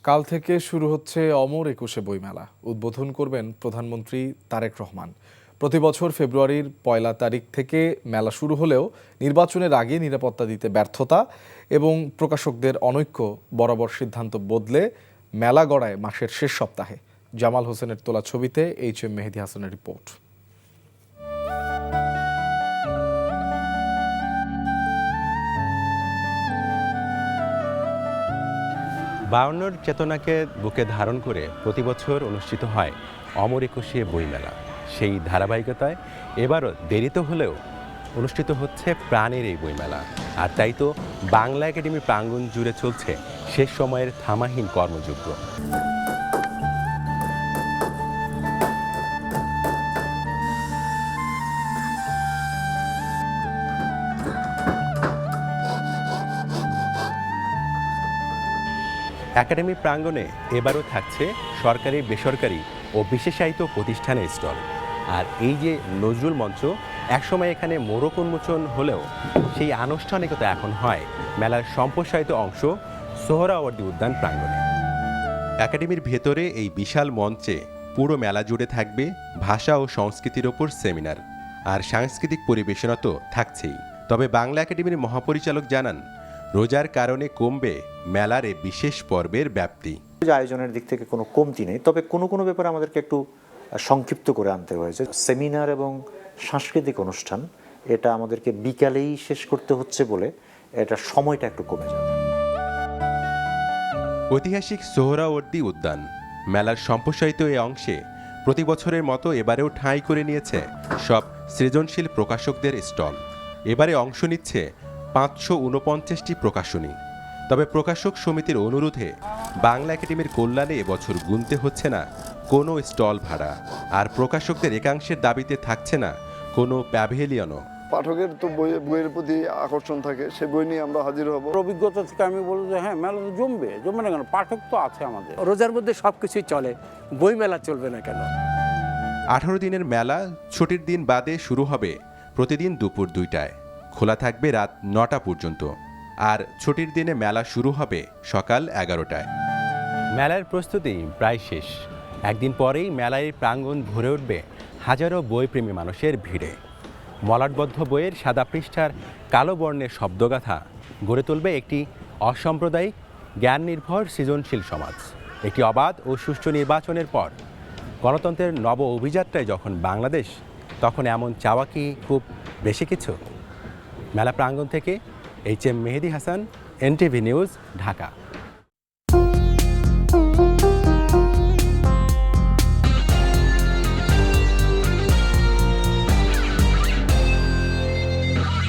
কাল থেকে শুরু হচ্ছে অমর একুশে বইমেলা। উদ্বোধন করবেন প্রধানমন্ত্রী তারেক রহমান। প্রতি বছর ফেব্রুয়ারির 1 তারিখ থেকে মেলা শুরু হলেও নির্বাচনের আগে নিরাপত্তা দিতে ব্যর্থতা এবং প্রকাশকদের অনৈক্য বরাবর সিদ্ধান্ত বদলে মেলা গড়ায় মাসের শেষ সপ্তাহে। জামাল হোসেনের তোলা ছবিতে HM মেহেদী হাসানের রিপোর্ট। বায়ান্নর চেতনাকে বুকে ধারণ করে প্রতি বছর অনুষ্ঠিত হয় অমর একুশে বইমেলা। সেই ধারাবাহিকতায় এবারও দেরিতে হলেও অনুষ্ঠিত হচ্ছে প্রাণের এই বইমেলা। আর তাই তো বাংলা একাডেমির প্রাঙ্গণ জুড়ে চলছে শেষ সময়ের থামাহীন কর্মযজ্ঞ। একাডেমি প্রাঙ্গণে এবারও থাকছে সরকারি, বেসরকারি ও বিশেষায়িত প্রতিষ্ঠানের স্টল। আর এই যে নজরুল মঞ্চ, একসময় এখানে মোড়ক উন্মোচন হলেও সেই আনুষ্ঠানিকতা এখন হয় মেলার সম্প্রসারিত অংশ সোহরাওয়ার্দী উদ্যান প্রাঙ্গণে। একাডেমির ভেতরে এই বিশাল মঞ্চে পুরো মেলা জুড়ে থাকবে ভাষা ও সংস্কৃতির ওপর সেমিনার, আর সাংস্কৃতিক পরিবেশনা তো থাকছেই। তবে বাংলা একাডেমির মহাপরিচালক জানান, রোজার কারণে কমবে মেলার এই বিশেষ পর্বের ব্যাপ্তি। আয়োজনের দিক থেকে কোনো কমতি নেই, তবে কোনো কোনো ব্যাপারে আমাদেরকে একটু সংক্ষিপ্ত করে আনতে হয়েছে। সেমিনার এবং সাংস্কৃতিক অনুষ্ঠান এটা আমাদেরকে বিকালেই শেষ করতে হচ্ছে বলে এটা সময়টা একটু কমে যাবে। ঐতিহাসিক সোহরাওয়ার্দী উদ্যান মেলার সম্প্রসারিত এই অংশে প্রতি বছরের মতো এবারেও ঠাঁই করে নিয়েছে সব সৃজনশীল প্রকাশকদের স্টল। এবারে অংশ নিচ্ছে 549টি প্রকাশনী। তবে প্রকাশক সমিতির অনুরোধে বাংলা একাডেমির কল্যাণে এবছর গুনতে হচ্ছে না কোনো স্টল ভাড়া, আর প্রকাশকদের একাংশের দাবিতে থাকছে না কোনো প্যাভিলিয়নও। পাঠকের তো বইয়ের প্রতি আকর্ষণ থাকে, সে বই নিয়ে আমরা হাজির হব। অভিজ্ঞতা থেকে আমি বলবো যে হ্যাঁ, মেলা তো জমবে না কেন? পাঠক তো আছে আমাদের। রোজার মধ্যে সব কিছুই চলে, বই মেলা চলবে না কেন? 18 দিনের মেলা ছুটির দিন বাদে শুরু হবে প্রতিদিন দুপুর 2টায়, খোলা থাকবে রাত 9টা পর্যন্ত। আর ছুটির দিনে মেলা শুরু হবে সকাল 11টায়। মেলার প্রস্তুতি প্রায় শেষ। একদিন পরেই মেলায় প্রাঙ্গণ ভরে উঠবে হাজারো বইপ্রেমী মানুষের ভিড়ে। মলাটবদ্ধ বইয়ের সাদা পৃষ্ঠার কালো বর্ণের শব্দগাথা গড়ে তুলবে একটি অসাম্প্রদায়িক, জ্ঞান নির্ভর সৃজনশীল সমাজ। একটি অবাধ ও সুষ্ঠু নির্বাচনের পর গণতন্ত্রের নব অভিযাত্রায় যখন বাংলাদেশ, তখন এমন চাওয়া কি খুব বেশি কিছু? মেলা প্রাঙ্গণ থেকে HM মেহেদী হাসান, NTV নিউজ, ঢাকা।